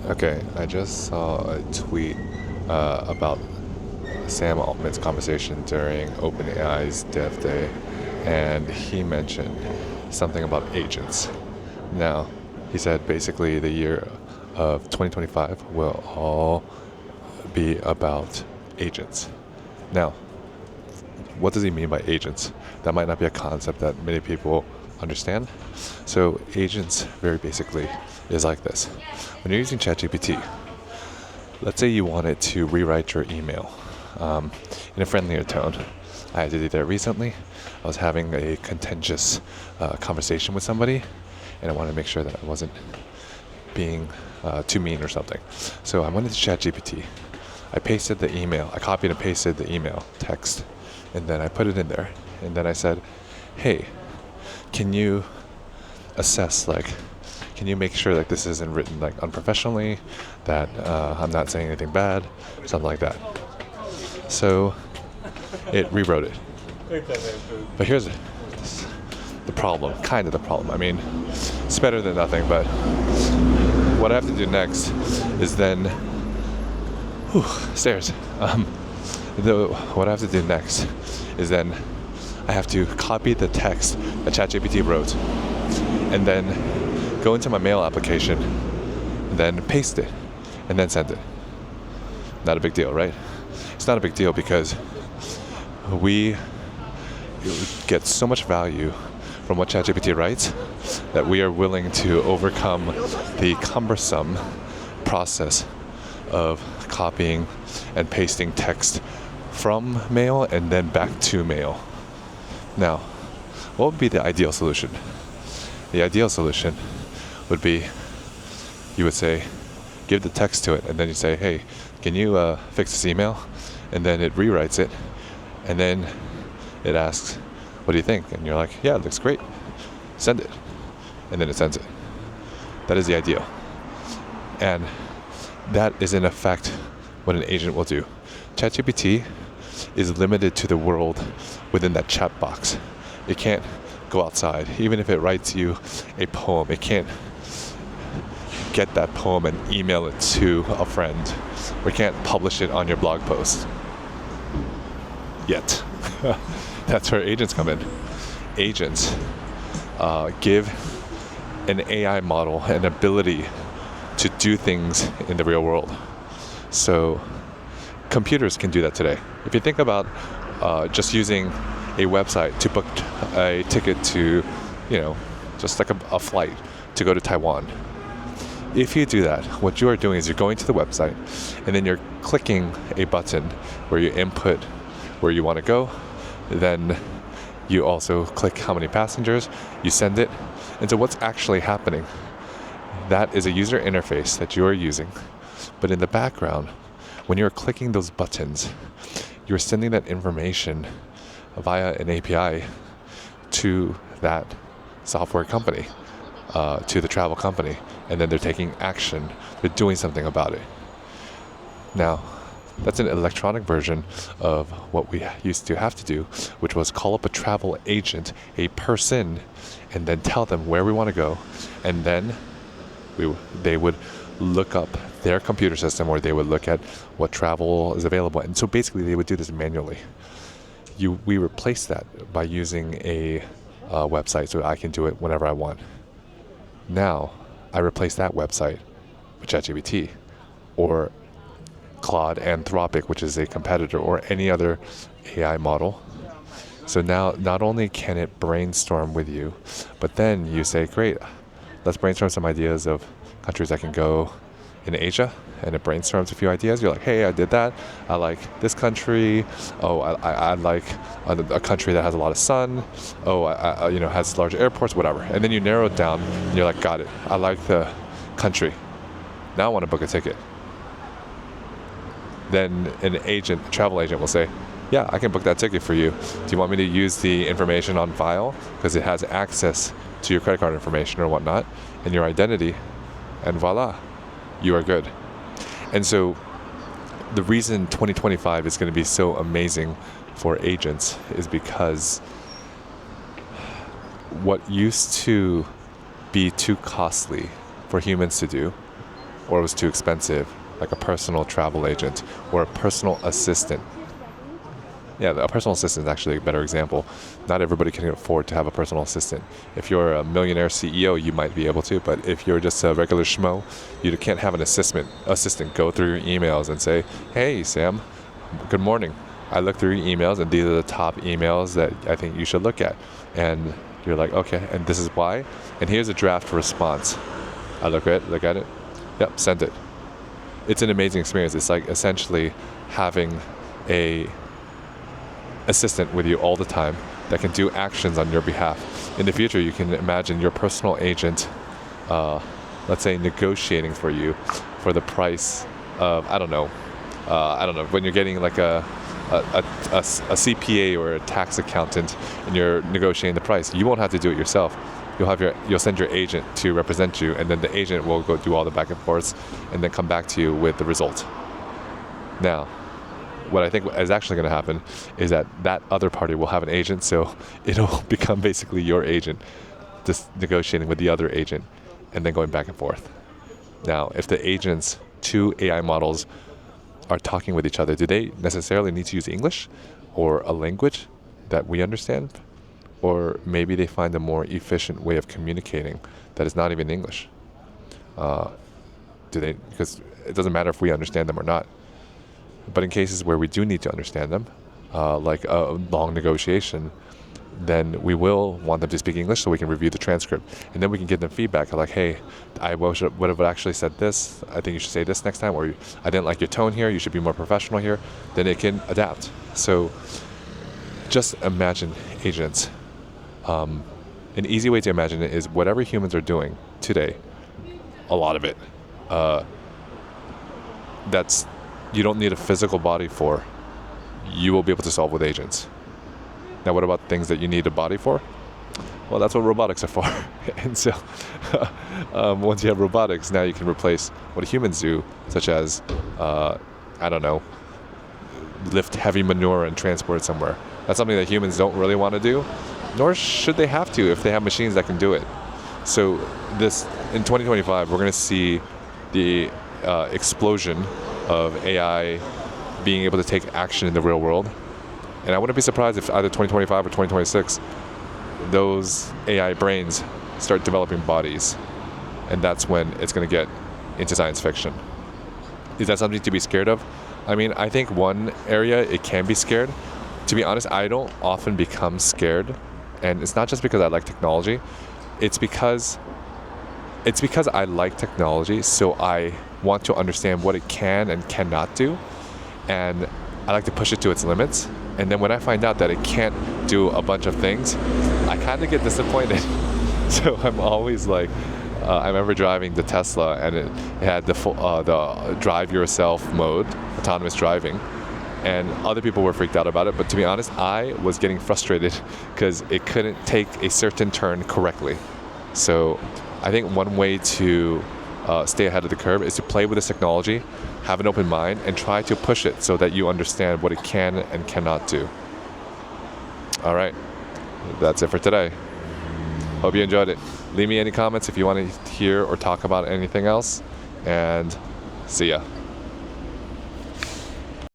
Okay, I just saw a tweet about Sam Altman's conversation during OpenAI's Dev Day, and he mentioned something about agents. Now, he said basically the year of 2025 will all be about agents. Now, what does he mean by agents? That might not be a concept that many people understand. So, agents, very basically, is like this. When you're using ChatGPT, let's say you wanted to rewrite your email in a friendlier tone. I had to do that recently. I was having a contentious conversation with somebody, and I wanted to make sure that I wasn't being too mean or something. So I went into ChatGPT. I pasted the email. I copied and pasted the email text, and then I put it in there. And then I said, "Hey, can you assess can you make sure that this isn't written unprofessionally, that I'm not saying anything bad, something like that." So it rewrote it. But here's the problem, kind of the problem. I mean, it's better than nothing, but what I have to do next is then, stairs. What I have to do next is then I have to copy the text that ChatGPT wrote and then go into my mail application, then paste it, and then send it. Not a big deal, right? It's not a big deal because we get so much value from what ChatGPT writes that we are willing to overcome the cumbersome process of copying and pasting text from mail and then back to mail. Now, what would be the ideal solution? The ideal solution would be, you would say, give the text to it, and then you say, "Hey, can you fix this email?" And then it rewrites it, and then it asks, "What do you think?" And you're like, "Yeah, it looks great. Send it." And then it sends it. That is the ideal. And that is in effect what an agent will do. ChatGPT is limited to the world within that chat box. It can't go outside. Even if it writes you a poem, it can't get that poem and email it to a friend. Or it can't publish it on your blog post. Yet. That's where agents come in. Agents give an AI model an ability to do things in the real world. So computers can do that today. If you think about just using a website to book a ticket to, just like a flight to go to Taiwan. If you do that, what you are doing is you're going to the website and then you're clicking a button where you input where you want to go. Then you also click how many passengers, you send it. And so what's actually happening? That is a user interface that you are using. But in the background, when you're clicking those buttons, you're sending that information via an API to that software company, to the travel company, and then they're taking action. They're doing something about it. Now, that's an electronic version of what we used to have to do, which was call up a travel agent, a person, and then tell them where we want to go, and then they would look up their computer system, or they would look at what travel is available. And so basically they would do this manually. We replaced that by using a website so I can do it whenever I want. Now, I replace that website with ChatGPT or Claude Anthropic, which is a competitor, or any other AI model. So now not only can it brainstorm with you, but then you say, great, let's brainstorm some ideas of countries I can go in Asia, and it brainstorms a few ideas. You're like, hey, I did that. I like this country. Oh, I like a country that has a lot of sun. Oh, has large airports, whatever. And then you narrow it down, and you're like, got it. I like the country. Now I want to book a ticket. Then a travel agent will say, yeah, I can book that ticket for you. Do you want me to use the information on file? Because it has access to your credit card information or whatnot, and your identity, and voila, you are good. And so the reason 2025 is going to be so amazing for agents is because what used to be too costly for humans to do or it was too expensive, like a personal travel agent or a personal assistant. Yeah, a personal assistant is actually a better example. Not everybody can afford to have a personal assistant. If you're a millionaire CEO, you might be able to, but if you're just a regular schmo, you can't have an assistant go through your emails and say, hey, Sam, good morning. I looked through your emails, and these are the top emails that I think you should look at. And you're like, okay, and this is why. And here's a draft response. I look at it. Yep, send it. It's an amazing experience. It's like essentially having a assistant with you all the time that can do actions on your behalf. In the future, you can imagine your personal agent, let's say, negotiating for you for the price of, I don't know, when you're getting like a CPA or a tax accountant and you're negotiating the price, you won't have to do it yourself. You'll send your agent to represent you, and then the agent will go do all the back and forths and then come back to you with the result. Now, what I think is actually going to happen is that other party will have an agent, so it'll become basically your agent just negotiating with the other agent and then going back and forth. Now, if the agents, two AI models, are talking with each other, do they necessarily need to use English or a language that we understand? Or maybe they find a more efficient way of communicating that is not even English. Because it doesn't matter if we understand them or not. But in cases where we do need to understand them, like a long negotiation, then we will want them to speak English so we can review the transcript. And then we can give them feedback like, hey, I would have actually said this. I think you should say this next time. Or I didn't like your tone here. You should be more professional here. Then it can adapt. So just imagine agents. An easy way to imagine it is whatever humans are doing today, a lot of it, that's you don't need a physical body for, you will be able to solve with agents. Now, what about things that you need a body for? Well, that's what robotics are for. And so once you have robotics, now you can replace what humans do, such as, lift heavy manure and transport it somewhere. That's something that humans don't really want to do, nor should they have to if they have machines that can do it. So in 2025, we're going to see the explosion of AI being able to take action in the real world. And I wouldn't be surprised if either 2025 or 2026, those AI brains start developing bodies. And that's when it's going to get into science fiction. Is that something to be scared of? I mean, I think one area it can be scared. To be honest, I don't often become scared. And it's not just because I like technology. It's because I like technology, so I want to understand what it can and cannot do. And I like to push it to its limits. And then when I find out that it can't do a bunch of things, I kind of get disappointed. So I'm always like, I remember driving the Tesla, and it had the drive yourself mode, autonomous driving. And other people were freaked out about it. But to be honest, I was getting frustrated because it couldn't take a certain turn correctly. So I think one way to stay ahead of the curve is to play with this technology, have an open mind, and try to push it so that you understand what it can and cannot do. All right, that's it for today. Hope you enjoyed it. Leave me any comments if you want to hear or talk about anything else, and see ya.